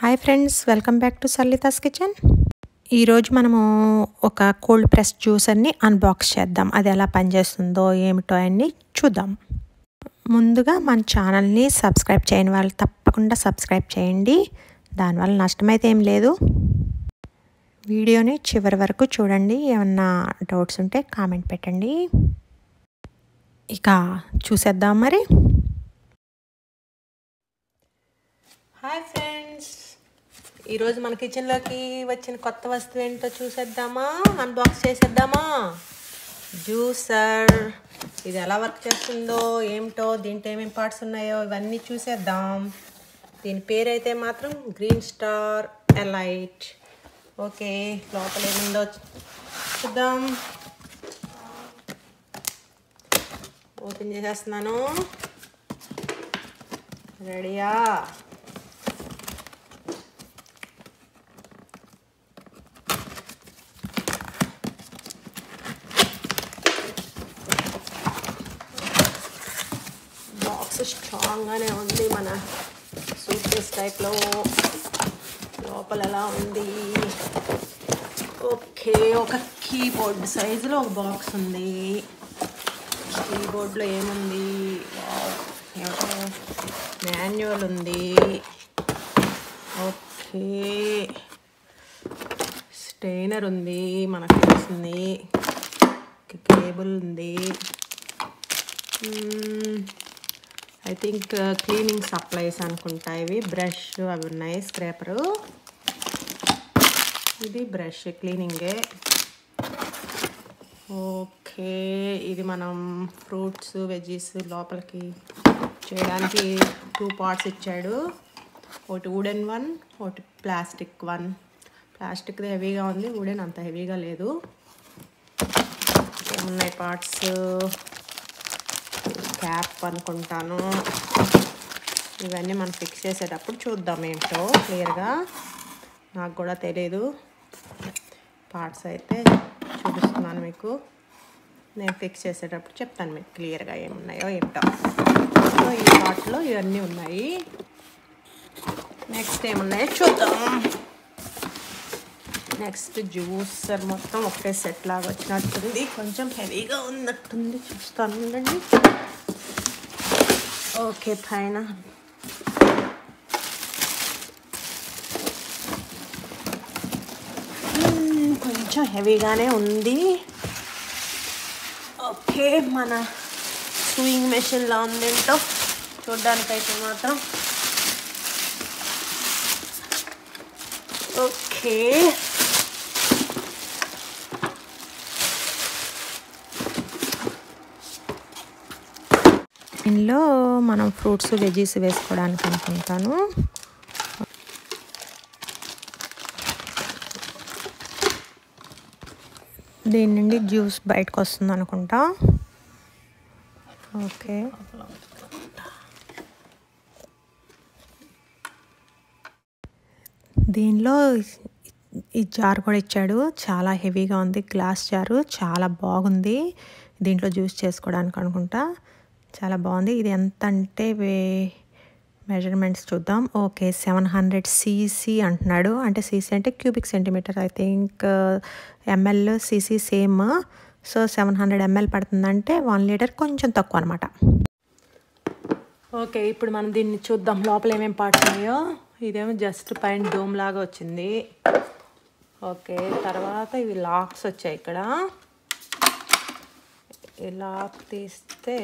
Hi friends, welcome back to Sarlitha's kitchen. ఈరోజు మనము ఒక కోల్డ్ ప్రెస్ జ్యూసర్ని అన్బాక్స్ చేద్దాం. అది ఎలా పనిచేస్తుందో ఏమిటో అన్నీ చూద్దాం. ముందుగా మన ఛానల్ని సబ్స్క్రైబ్ చేయని వాళ్ళు తప్పకుండా సబ్స్క్రైబ్ చేయండి. దానివల్ల నష్టమైతే ఏం లేదు. వీడియోని చివరి వరకు చూడండి. ఏమన్నా డౌట్స్ ఉంటే కామెంట్ పెట్టండి. ఇక చూసేద్దాం మరి. హాయ్ ఫ్రెండ్స్, ఈరోజు మన కిచెన్లోకి వచ్చిన కొత్త వస్తువు ఏంటో చూసేద్దామా, అన్బాక్స్ చేసేద్దామా. జ్యూసర్. ఇది ఎలా వర్క్ చేస్తుందో ఏమిటో, దీంట్లో ఏమేమి పార్ట్స్ ఉన్నాయో ఇవన్నీ చూసేద్దాం. దీని పేరు అయితే మాత్రం గ్రీన్ స్టార్ ఎలైట్. ఓకే, లోపల ఏముందో చూద్దాం. ఓపెన్ చేసేస్తున్నాను. రెడీయా? బాక్స్ స్ట్రాంగ్గానే ఉంది, మన సూట్ కేస్ టైప్లో. లోపల ఎలా ఉంది? ఓకే, ఒక కీబోర్డ్ సైజులో ఒక బాక్స్ ఉంది. కీబోర్డ్లో ఏముంది? ఏమిటో మాన్యువల్ ఉంది. ఓకే, స్టెయినర్ ఉంది, మనకు తెలిసింది. కేబుల్ ఉంది. ఐ థింక్ క్లీనింగ్ సప్లైస్ అనుకుంటా. ఇవి బ్రష్ అవి ఉన్నాయి, స్క్రాపరు. ఇది బ్రష్ క్లీనింగే. ఓకే, ఇది మనం ఫ్రూట్స్ వెజ్జీస్ లోపలికి చేయడానికి 2 పార్ట్స్ ఇచ్చాడు. ఒకటి వుడెన్ వన్, ఒకటి ప్లాస్టిక్ వన్. ప్లాస్టిక్ది హెవీగా ఉంది, వుడెన్ అంత హెవీగా లేదు. ఏమున్నాయి పార్ట్స్? క్యాప్ అనుకుంటాను. ఇవన్నీ మనం ఫిక్స్ చేసేటప్పుడు చూద్దాం ఏంటో క్లియర్గా. నాకు కూడా తెలియదు. పార్ట్స్ అయితే చూపిస్తున్నాను మీకు. నేను ఫిక్స్ చేసేటప్పుడు చెప్తాను మీకు క్లియర్గా ఏమున్నాయో ఏమిటో. సో ఈ పార్ట్లో ఇవన్నీ ఉన్నాయి. నెక్స్ట్ ఏమున్నాయో చూద్దాం. నెక్స్ట్ జ్యూసర్ మొత్తం ఒకే సెట్ లాగా వచ్చినట్టుంది. కొంచెం హెవీగా ఉన్నట్టుంది, చూస్తాను ఉండండి. ఓకే, పైన కొంచెం హెవీగానే ఉంది. ఓకే, మన స్వింగ్ మెషిన్లా ఉంది ఏంటో చూడ్డానికైతే మాత్రం. ఓకే, దీనిలో మనం ఫ్రూట్స్ వెజ్జీస్ వేసుకోవడానికి అనుకుంటాను. దీని నుండి జ్యూస్ బయటకు వస్తుంది అనుకుంటా. ఓకే, దీనిలో ఈ జార్ కూడా ఇచ్చాడు. చాలా హెవీగా ఉంది, గ్లాస్ జారు. చాలా బాగుంది. దీంట్లో జ్యూస్ చేసుకోవడానికి అనుకుంటా. చాలా బాగుంది. ఇది ఎంత అంటే మెజర్మెంట్స్ చూద్దాం. ఓకే, 700 cc అంటున్నాడు. అంటే cc అంటే cubic centimetre. I think ml cc same. So 700 ml పడుతుందంటే 1 లీటర్ కొంచెం తక్కువ అనమాట. ఓకే, ఇప్పుడు మనం దీన్ని చూద్దాం లోపల ఏమేమి పార్ట్స్ ఉన్నాయో. ఇదేమో జస్ట్ పైన డోమ్ లాగా వచ్చింది. ఓకే, తర్వాత ఇవి లాక్స్ వచ్చాయి ఇక్కడ. ఈ లాక్ తీస్తే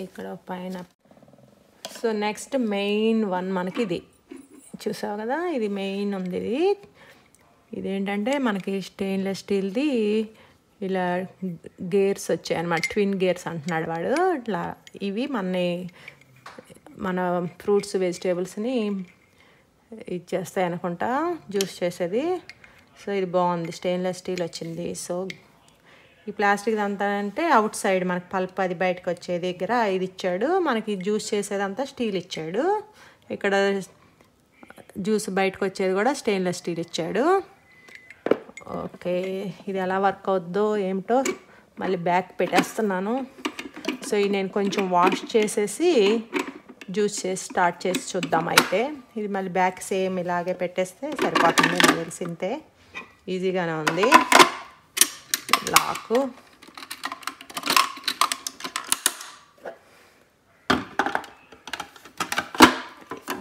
ఇక్కడ పైన. సో నెక్స్ట్ మెయిన్ వన్ మనకి ఇది చూసావు కదా, ఇది మెయిన్ ఉంది. ఇదేంటంటే మనకి స్టెయిన్లెస్ స్టీల్ది ఇలా గేర్స్ వచ్చాయి అన్నమాట. ట్విన్ గేర్స్ అంటున్నాడు వాడు. ఇట్లా ఇవి మన ఫ్రూట్స్ వెజిటేబుల్స్ని ఇచ్చేస్తాయి అనుకుంటా, జ్యూస్ చేసేది. సో ఇది బాగుంది, స్టెయిన్లెస్ స్టీల్ వచ్చింది. సో ఈ ప్లాస్టిక్ అంతా అంటే అవుట్ సైడ్ మనకి పల్ప్ అది బయటకు వచ్చే దగ్గర ఇది ఇచ్చాడు. మనకి జ్యూస్ చేసేదంతా స్టీల్ ఇచ్చాడు. ఇక్కడ జ్యూస్ బయటకు వచ్చేది కూడా స్టెయిన్లెస్ స్టీల్ ఇచ్చాడు. ఓకే, ఇది ఎలా వర్క్ అవుద్దో ఏమిటో మళ్ళీ బ్యాక్ పెట్టేస్తున్నాను. సో ఇది నేను కొంచెం వాష్ చేసేసి జ్యూస్ చేసి స్టార్ట్ చేసి చూద్దాం. అయితే ఇది మళ్ళీ బ్యాక్ సేమ్ ఇలాగే పెట్టేస్తే సరిపోతుంది. నాకు తెలిసింతే ఈజీగానే ఉంది. లాకు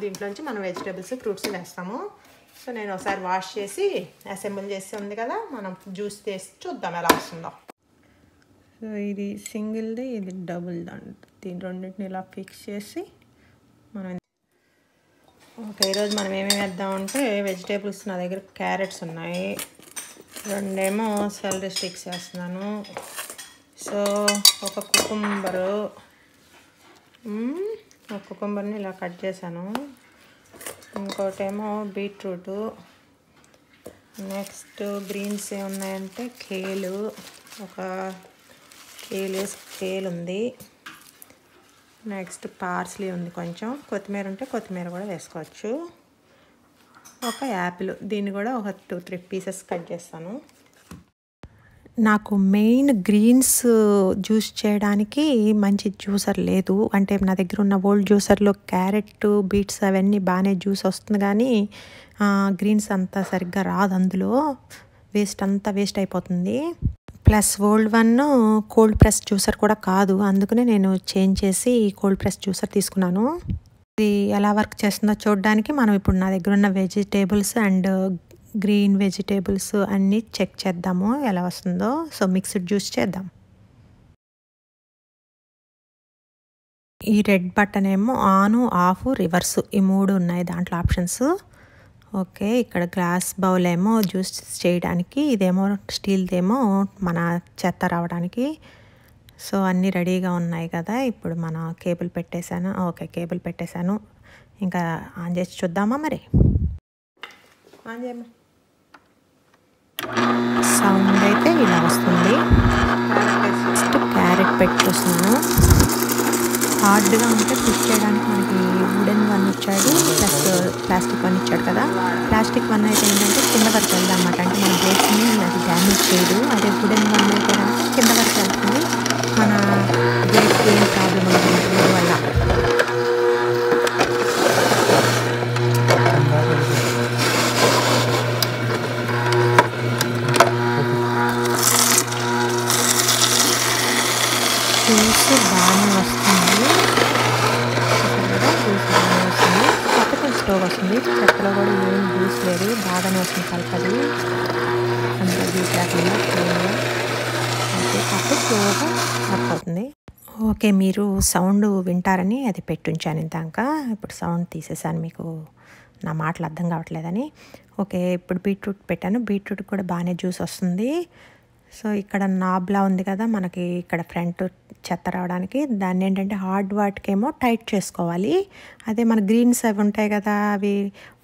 దీంట్లోంచి మనం వెజిటేబుల్స్ ఫ్రూట్స్ వేస్తాము. సో నేను ఒకసారి వాష్ చేసి అసెంబుల్ చేసి ఉంది కదా, మనం జ్యూస్ చేసి చూద్దాం ఎలా వస్తుందో. సో ఇది సింగిల్ది, ఇది డబుల్ దీని రెండింటిని ఇలా ఫిక్స్ చేసి మనం ఓకే. ఈరోజు మనం ఏమేమి వేద్దామంటే వెజిటేబుల్స్ నా దగ్గర క్యారెట్స్ ఉన్నాయి, రెండేమో సెలరీ స్టిక్స్ వేస్తున్నాను. సో ఒక కుకుంబర్ని ఇలా కట్ చేశాను. ఇంకోటేమో బీట్రూటు. నెక్స్ట్ గ్రీన్స్ ఏమున్నాయంటే కేలు, ఒక కేల్ ఉంది. నెక్స్ట్ పార్స్లీ ఉంది, కొంచెం కొత్తిమీర ఉంటే కొత్తిమీర కూడా వేసుకోవచ్చు. ఒక యాపిల్, దీన్ని కూడా ఒక 2-3 పీసెస్ కట్ చేస్తాను. నాకు మెయిన్ గ్రీన్స్ జ్యూస్ చేయడానికి మంచి జ్యూసర్ లేదు. అంటే నా దగ్గర ఉన్న ఓల్డ్ జ్యూసర్లో క్యారెట్, బీట్స్ అవన్నీ బాగానే జ్యూస్ వస్తుంది, కానీ గ్రీన్స్ అంతా సరిగ్గా రాదు. అందులో వేస్ట్ అయిపోతుంది. Plus old one cold press juicer కూడా కాదు. అందుకనే నేను చేంజ్ చేసి కోల్డ్ ప్రెస్ జ్యూసర్ తీసుకున్నాను. ఇది ఎలా వర్క్ చేస్తుందో చూడడానికి మనం ఇప్పుడు నా దగ్గర ఉన్న వెజిటేబుల్స్ అండ్ గ్రీన్ వెజిటేబుల్స్ అన్నీ చెక్ చేద్దాము ఎలా వస్తుందో. సో మిక్స్డ్ జ్యూస్ చేద్దాం. ఈ రెడ్ బటన్ ఏమో ఆన్, ఆఫ్, రివర్స్ ఈ 3 ఉన్నాయి దాంట్లో ఆప్షన్స్. ఓకే, ఇక్కడ గ్లాస్ బౌల్ ఏమో జ్యూస్ చేయడానికి, ఇదేమో స్టీల్దేమో మన చెత్త రావడానికి. సో అన్నీ రెడీగా ఉన్నాయి కదా. ఇప్పుడు మన కేబుల్ పెట్టేశాను. ఓకే, కేబుల్ పెట్టేశాను. ఇంకా ఆన్ చేసి చూద్దామా మరి. ఆన్ చేయమ్మా. సౌండ్ అయితే ఇలా వస్తుంది. ఫస్ట్ క్యారెట్ పెట్టేస్తున్నాను. హార్డ్గా ఉంటే ఫిక్స్ చేయడానికి మనకి వుడెన్ వన్ ఇచ్చాడు, ప్లస్ ప్లాస్టిక్ వన్ ఇచ్చాడు కదా. ప్లాస్టిక్ వన్ అయితే ఏంటంటే కింద వరకు వెళ్దాం అన్నమాట, అంటే మన బ్లేడ్స్ని అది డ్యామేజ్ చేయదు. అదే వుడెన్ వన్ అయితే కింద వరకు వెళ్తుంది, మన బ్లేడ్స్కి ఏం ప్రాబ్లం ఉండదు వల్ల. జ్యూస్ బాగానే వస్తుంది, కొత్తగా స్టోవ్ వస్తుంది. చెత్తలో కూడా ఏం జ్యూస్ లేదు, బాగానే వస్తుంది కలపది. అంత జ్యూస్ లేకుండా కాకపోతే స్లోగా వర్క్ అవుతుంది. ఓకే, మీరు సౌండ్ వింటారని అది పెట్టుంచాను ఇందాక. ఇప్పుడు సౌండ్ తీసేసాను, మీకు నా మాటలు అర్థం కావట్లేదని. ఓకే, ఇప్పుడు బీట్రూట్ పెట్టాను. బీట్రూట్ కూడా బాగానే జ్యూస్ వస్తుంది. సో ఇక్కడ నాబ్లా ఉంది కదా మనకి, ఇక్కడ ఫ్రంట్ చెత్త రావడానికి, దాన్ని ఏంటంటే హార్డ్ వాటికేమో టైట్ చేసుకోవాలి. అదే మన గ్రీన్స్ అవి ఉంటాయి కదా, అవి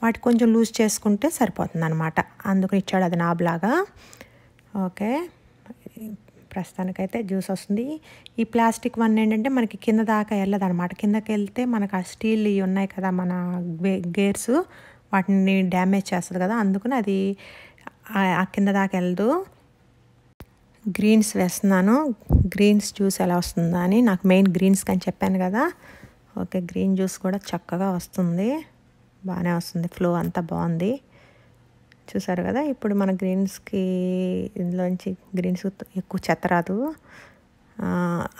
వాటి కొంచెం లూజ్ చేసుకుంటే సరిపోతుంది అనమాట. అందుకని ఇచ్చాడు అది నాబ్లాగా. ఓకే, ప్రస్తుతానికైతే జ్యూస్ వస్తుంది. ఈ ప్లాస్టిక్ వన్ ఏంటంటే మనకి కింద దాకా వెళ్ళదనమాట. కిందకి వెళ్తే మనకు ఆ స్టీల్ ఇవి ఉన్నాయి కదా మన గేర్స్, వాటిని డ్యామేజ్ చేస్తుంది కదా. అందుకని అది ఆ కింద దాకా వెళ్ళదు. గ్రీన్స్ వేస్తున్నాను. గ్రీన్స్ జ్యూస్ ఎలా వస్తుందా అని, నాకు మెయిన్ గ్రీన్స్ అని చెప్పాను కదా. ఓకే, గ్రీన్ జ్యూస్ కూడా చక్కగా వస్తుంది, బాగానే వస్తుంది. ఫ్లో అంతా బాగుంది, చూసారు కదా. ఇప్పుడు మన గ్రీన్స్కి ఇందులోంచి గ్రీన్స్ ఎక్కువ చెత్త రాదు.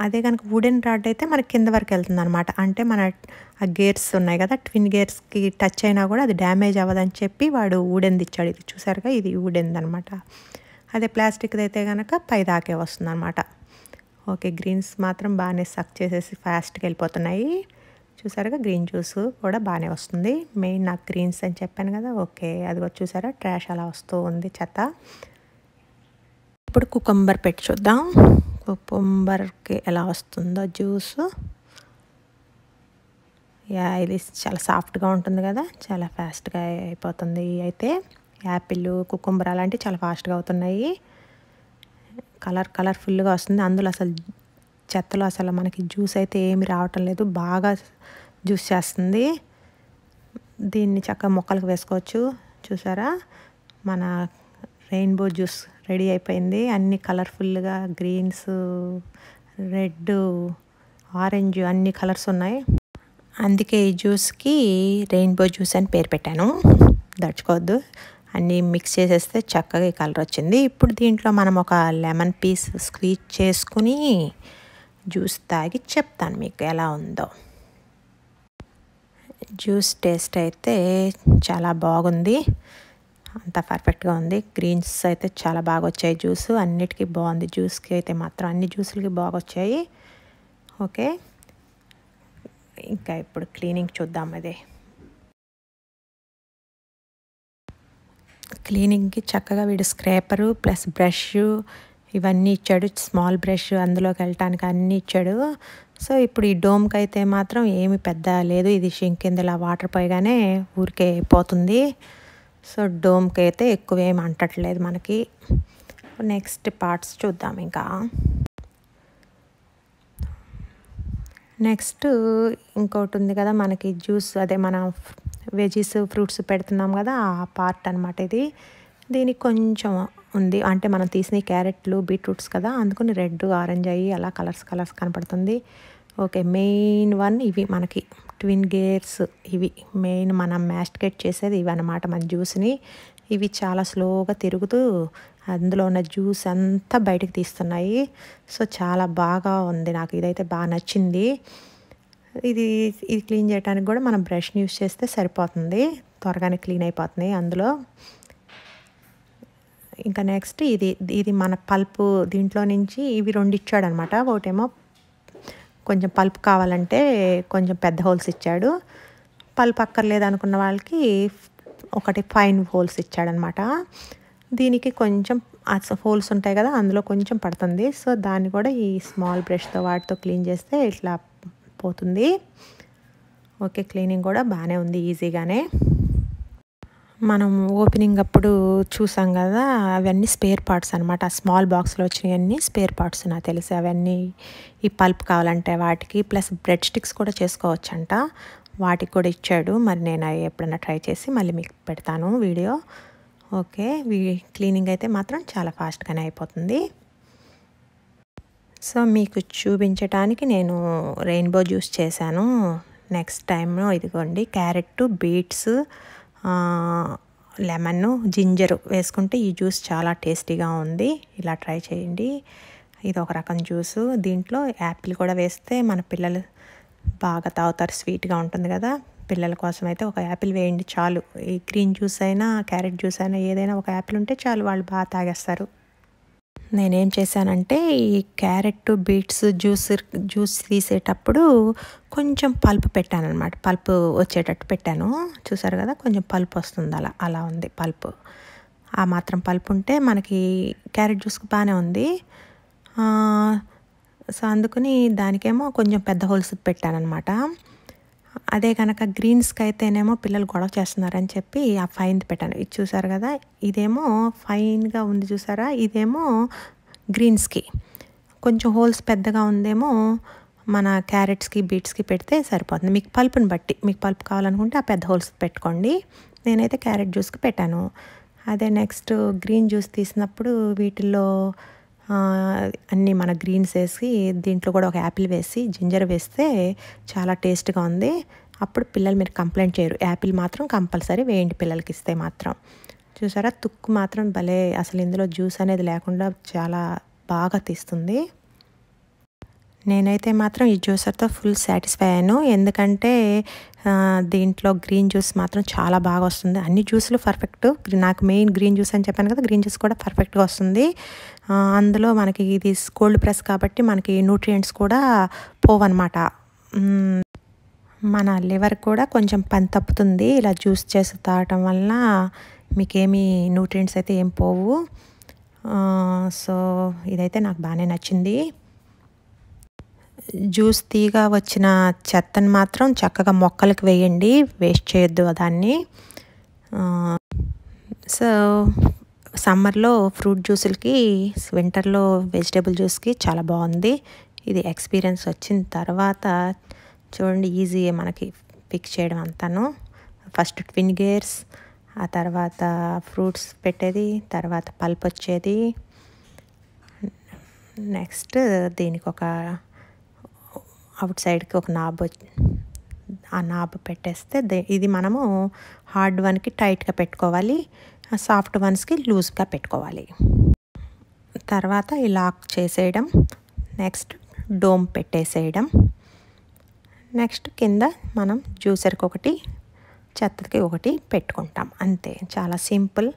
అదే కనుక వుడెన్ రాడ్ అయితే మనకి కింద వరకు వెళ్తుంది అనమాట. అంటే మన ఆ గేర్స్ ఉన్నాయి కదా, ట్విన్ గేర్స్కి టచ్ అయినా కూడా అది డ్యామేజ్ అవ్వదని చెప్పి వాడు వుడెన్ది ఇచ్చాడు. ఇది చూసారుగా, ఇది వుడెన్ది అనమాట. అదే ప్లాస్టిక్ది అయితే కనుక పై దాకే వస్తుంది అనమాట. ఓకే, గ్రీన్స్ మాత్రం బాగానే సక్ చేసేసి ఫాస్ట్గా వెళ్ళిపోతున్నాయి. చూసారుగా, గ్రీన్ జ్యూస్ కూడా బాగానే వస్తుంది. మెయిన్ నాకు గ్రీన్స్ అని చెప్పాను కదా. ఓకే, అది చూసారా, ట్రాష్ అలా వస్తూ ఉంది చెత్త. ఇప్పుడు కుకుంబర్ పెట్టి చూద్దాం, కుకుంబర్కి ఎలా వస్తుందో జ్యూస్. ఇది చాలా సాఫ్ట్గా ఉంటుంది కదా, చాలా ఫాస్ట్గా అయిపోతుంది. అయితే యాపిల్, కుకుంబర్ అలాంటివి చాలా ఫాస్ట్గా అవుతున్నాయి. కలర్ఫుల్గా వస్తుంది. అందులో అసలు చెత్తలో అసలు మనకి జ్యూస్ అయితే ఏమి రావటం లేదు, బాగా జ్యూస్ చేస్తుంది. దీన్ని చక్కగా మొక్కలకు వేసుకోవచ్చు. చూసారా, మన రెయిన్బో జ్యూస్ రెడీ అయిపోయింది. అన్ని కలర్ఫుల్గా గ్రీన్స్, రెడ్, ఆరెంజ్ అన్ని కలర్స్ ఉన్నాయి. అందుకే ఈ జ్యూస్కి రెయిన్బో జ్యూస్ అని పేరు పెట్టాను. దడుచుకోవద్దు, అన్నీ మిక్స్ చేసేస్తే చక్కగా ఈ కలర్ వచ్చింది. ఇప్పుడు దీంట్లో మనం ఒక లెమన్ పీస్ స్క్వీజ్ చేసుకుని జ్యూస్ తాగి చెప్తాను మీకు ఎలా ఉందో. జ్యూస్ టేస్ట్ అయితే చాలా బాగుంది, అంత పర్ఫెక్ట్గా ఉంది. గ్రీన్స్ అయితే చాలా బాగా వచ్చాయి, జ్యూస్ అన్నిటికీ బాగుంది. జ్యూస్కి అయితే మాత్రం అన్ని జ్యూసులకి బాగా వచ్చాయి. ఓకే, ఇంకా ఇప్పుడు క్లీనింగ్ చూద్దాం. అదే క్లీనింగ్కి చక్కగా వీడు స్క్రేపరు ప్లస్ బ్రష్ ఇవన్నీ ఇచ్చాడు. స్మాల్ బ్రష్ అందులోకి వెళ్ళటానికి అన్నీ ఇచ్చాడు. సో ఇప్పుడు ఈ డోమ్కి అయితే మాత్రం ఏమి పెద్ద లేదు, ఇది షింక్ కింద ఇలా వాటర్ పోయగానే ఊరికే పోతుంది. సో డోమ్కి అయితే ఎక్కువ ఏమి అంటట్లేదు మనకి. నెక్స్ట్ పార్ట్స్ చూద్దాం. ఇంకా నెక్స్ట్ ఇంకోటి ఉంది కదా మనకి జ్యూస్, అదే మనం వెజీస్ ఫ్రూట్స్ పెడుతున్నాం కదా ఆ పార్ట్ అనమాట ఇది. దీనికి కొంచెం ఉంది, అంటే మనం తీసిన క్యారెట్లు బీట్రూట్స్ కదా, అందుకని రెడ్ ఆరెంజ్ అయ్యి అలా కలర్స్ కనపడుతుంది. ఓకే, మెయిన్ వన్ ఇవి మనకి ట్విన్ గేర్స్, ఇవి మెయిన్ మనం మాస్టికేట్ చేసేది ఇవి అనమాట మన జ్యూస్ని. ఇవి చాలా స్లోగా తిరుగుతూ అందులో ఉన్న జ్యూస్ అంతా బయటకు తీస్తున్నాయి. సో చాలా బాగా ఉంది, నాకు ఇదైతే బాగా నచ్చింది. ఇది క్లీన్ చేయడానికి కూడా మనం బ్రష్ని యూస్ చేస్తే సరిపోతుంది, త్వరగానే క్లీన్ అయిపోతుంది అందులో. ఇంకా నెక్స్ట్ ఇది మన పల్పు, దీంట్లో నుంచి ఇవి రెండు ఇచ్చాడు అనమాట. ఒకటేమో కొంచెం పల్ప్ కావాలంటే కొంచెం పెద్ద హోల్స్ ఇచ్చాడు, పల్ప్ అక్కర్లేదు అనుకున్న వాళ్ళకి ఒకటి ఫైన్ హోల్స్ ఇచ్చాడనమాట. దీనికి కొంచెం హోల్స్ ఉంటాయి కదా, అందులో కొంచెం పడుతుంది. సో దాన్ని కూడా ఈ స్మాల్ బ్రష్తో వాటితో క్లీన్ చేస్తే ఇట్లా పోతుంది. ఓకే, క్లీనింగ్ కూడా బాగానే ఉంది, ఈజీగానే. మనం ఓపెనింగ్ అప్పుడు చూసాం కదా, అవన్నీ స్పేర్ పార్ట్స్ అనమాట. ఆ స్మాల్ బాక్స్లో వచ్చినవన్నీ స్పేర్ పార్ట్స్ నాకు తెలిసి. అవన్నీ ఈ పల్ప్ కావాలంటే వాటికి, ప్లస్ బ్రెడ్ స్టిక్స్ కూడా చేసుకోవచ్చంట, వాటికి కూడా ఇచ్చాడు. మరి నేను ఎప్పుడైనా ట్రై చేసి మళ్ళీ మీకు పెడతాను వీడియో. ఓకే, క్లీనింగ్ అయితే మాత్రం చాలా ఫాస్ట్గానే అయిపోతుంది. సో మీకు చూపించడానికి నేను రెయిన్బో జ్యూస్ చేశాను. నెక్స్ట్ టైం ఇదిగోండి క్యారెట్, బీట్స్, లెమన్, జింజర్ వేసుకుంటే ఈ జ్యూస్ చాలా టేస్టీగా ఉంది. ఇలా ట్రై చేయండి. ఇది ఒక రకం జ్యూసు. దీంట్లో యాపిల్ కూడా వేస్తే మన పిల్లలు బాగా తాగుతారు, స్వీట్గా ఉంటుంది కదా. పిల్లల కోసం అయితే ఒక యాపిల్ వేయండి చాలు. ఈ గ్రీన్ జ్యూస్ అయినా క్యారెట్ జ్యూస్ అయినా ఏదైనా ఒక యాపిల్ ఉంటే చాలు, వాళ్ళు బాగా తాగేస్తారు. నేనేం చేశానంటే ఈ క్యారెట్ బీట్స్ జ్యూస్ తీసేటప్పుడు కొంచెం పల్ప్ పెట్టాను అనమాట. పల్ప్ వచ్చేటట్టు పెట్టాను, చూసారు కదా, కొంచెం పల్ప్ వస్తుంది, అలా ఉంది పల్ప్. ఆ మాత్రం పల్ప్ ఉంటే మనకి క్యారెట్ జ్యూస్కి బాగానే ఉంది. సో అందుకని దానికేమో కొంచెం పెద్ద హోల్స్ పెట్టాను అనమాట. అదే కనుక గ్రీన్స్కి అయితేనేమో పిల్లలు గొడవ చేస్తున్నారని చెప్పి ఆ ఫైన్ పెట్టాను. ఇది చూసారు కదా, ఇదేమో ఫైన్గా ఉంది చూసారా, ఇదేమో గ్రీన్స్కి. కొంచెం హోల్స్ పెద్దగా ఉందేమో మన క్యారెట్స్కి బీట్స్కి పెడితే సరిపోతుంది. మీకు పల్పుని బట్టి, మీకు పల్ప్ కావాలనుకుంటే ఆ పెద్ద హోల్స్ పెట్టుకోండి. నేనైతే క్యారెట్ జ్యూస్కి పెట్టాను. అదే నెక్స్ట్ గ్రీన్ జ్యూస్ తీసినప్పుడు వీటిల్లో అన్నీ మన గ్రీన్స్ వేసి దీంట్లో కూడా ఒక యాపిల్ వేసి జింజర్ వేస్తే చాలా టేస్ట్గా ఉంది. అప్పుడు పిల్లలు మీరు కంప్లైంట్ చేయరు. యాపిల్ మాత్రం కంపల్సరీ వేయండి పిల్లలకి ఇస్తే మాత్రం. చూసారా, తుక్కు మాత్రం భలే, అసలు ఇందులో జ్యూస్ అనేది లేకుండా చాలా బాగా తీస్తుంది. నేనైతే మాత్రం ఈ జ్యూసర్తో ఫుల్ సాటిస్ఫై అయ్యాను, ఎందుకంటే దీంట్లో గ్రీన్ జ్యూస్ మాత్రం చాలా బాగా వస్తుంది. అన్ని జ్యూస్లు పర్ఫెక్ట్, నాకు మెయిన్ గ్రీన్ జ్యూస్ అని చెప్పాను కదా, గ్రీన్ జ్యూస్ కూడా పర్ఫెక్ట్గా వస్తుంది. అందులో మనకి ఇది కోల్డ్ ప్రెస్ కాబట్టి మనకి న్యూట్రియంట్స్ కూడా పోవన్నమాట. మన లివర్ కూడా కొంచెం పని తప్పుతుంది ఇలా జ్యూస్ చేసి తాగటం వలన. మీకేమీ న్యూట్రియంట్స్ అయితే ఏం పోవు. సో ఇదైతే నాకు బాగానే నచ్చింది. జ్యూస్ తీగా వచ్చిన చెత్తను మాత్రం చక్కగా మొక్కలకు వేయండి, వేస్ట్ చేయొద్దు దాన్ని. సో సమ్మర్లో ఫ్రూట్ జ్యూసులకి, వింటర్లో వెజిటేబుల్ జ్యూస్కి చాలా బాగుంది. ఇది ఎక్స్పీరియన్స్ వచ్చిన తర్వాత చూడండి, ఈజీయే మనకి ఫిక్స్ చేయడం అంతాను. ఫస్ట్ ట్విన్ గేర్స్, ఆ తర్వాత ఫ్రూట్స్ పెట్టేది, తర్వాత పల్ప్ వచ్చేది. నెక్స్ట్ దీనికి ఒక అవుట్ సైడ్కి ఒక నాబ్ ఆ నాబ్ పెట్టేస్తే ఇది మనము హార్డ్ వన్కి టైట్గా పెట్టుకోవాలి, సాఫ్ట్ వన్స్కి లూజ్గా పెట్టుకోవాలి. తర్వాత ఈ లాక్ చేసేయడం, నెక్స్ట్ డోమ్ పెట్టేసేయడం, నెక్స్ట్ కింద మనం జ్యూసర్కి ఒకటి చెత్తకి ఒకటి పెట్టుకుంటాం. అంతే, చాలా సింపుల్.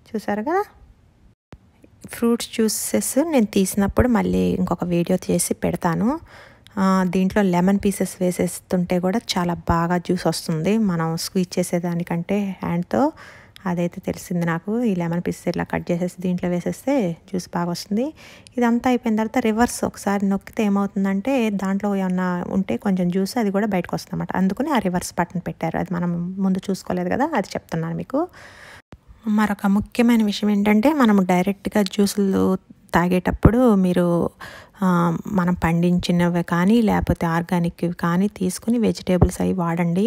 చూసారు కదా. ఫ్రూట్స్ జ్యూసెస్ నేను తీసినప్పుడు మళ్ళీ ఇంకొక వీడియో చేసి పెడతాను. దీంట్లో లెమన్ పీసెస్ వేసేస్తుంటే కూడా చాలా బాగా జ్యూస్ వస్తుంది, మనం స్క్వీజ్ చేసేదానికంటే హ్యాండ్తో. అదైతే తెలిసింది నాకు. ఈ లెమన్ పీసెస్ ఇలా కట్ చేసేసి దీంట్లో వేసేస్తే జ్యూస్ బాగా వస్తుంది. ఇదంతా అయిపోయిన తర్వాత రివర్స్ ఒకసారి నొక్కితే ఏమవుతుందంటే దాంట్లో ఏమన్నా ఉంటే కొంచెం జ్యూస్ అది కూడా బయటకు వస్తుంది అన్నమాట. అందుకని ఆ రివర్స్ బటన్ పెట్టారు. అది మనం ముందు చూసుకోలేదు కదా, అది చెప్తున్నాను మీకు. మరొక ముఖ్యమైన విషయం ఏంటంటే మనము డైరెక్ట్గా జ్యూసులు తాగేటప్పుడు మీరు మనం పండించినవి కానీ లేకపోతే ఆర్గానిక్వి కానీ తీసుకుని వెజిటేబుల్స్ అవి వాడండి.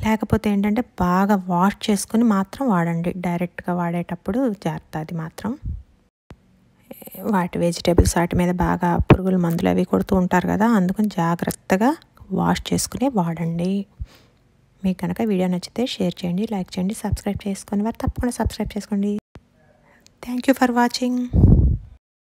లేకపోతే ఏంటంటే బాగా వాష్ చేసుకుని మాత్రం వాడండి. డైరెక్ట్గా వాడేటప్పుడు జాగ్రత్త, అది మాత్రం. వెజిటేబుల్స్ వాటి మీద బాగా పురుగుల మందులు అవి కొడుతూ ఉంటారు కదా, అందుకని జాగ్రత్తగా వాష్ చేసుకుని వాడండి. మీకు కనుక వీడియో నచ్చితే షేర్ చేయండి, లైక్ చేయండి, సబ్స్క్రైబ్ చేసుకుని వారు తప్పకుండా సబ్స్క్రైబ్ చేసుకోండి. Thank you for watching.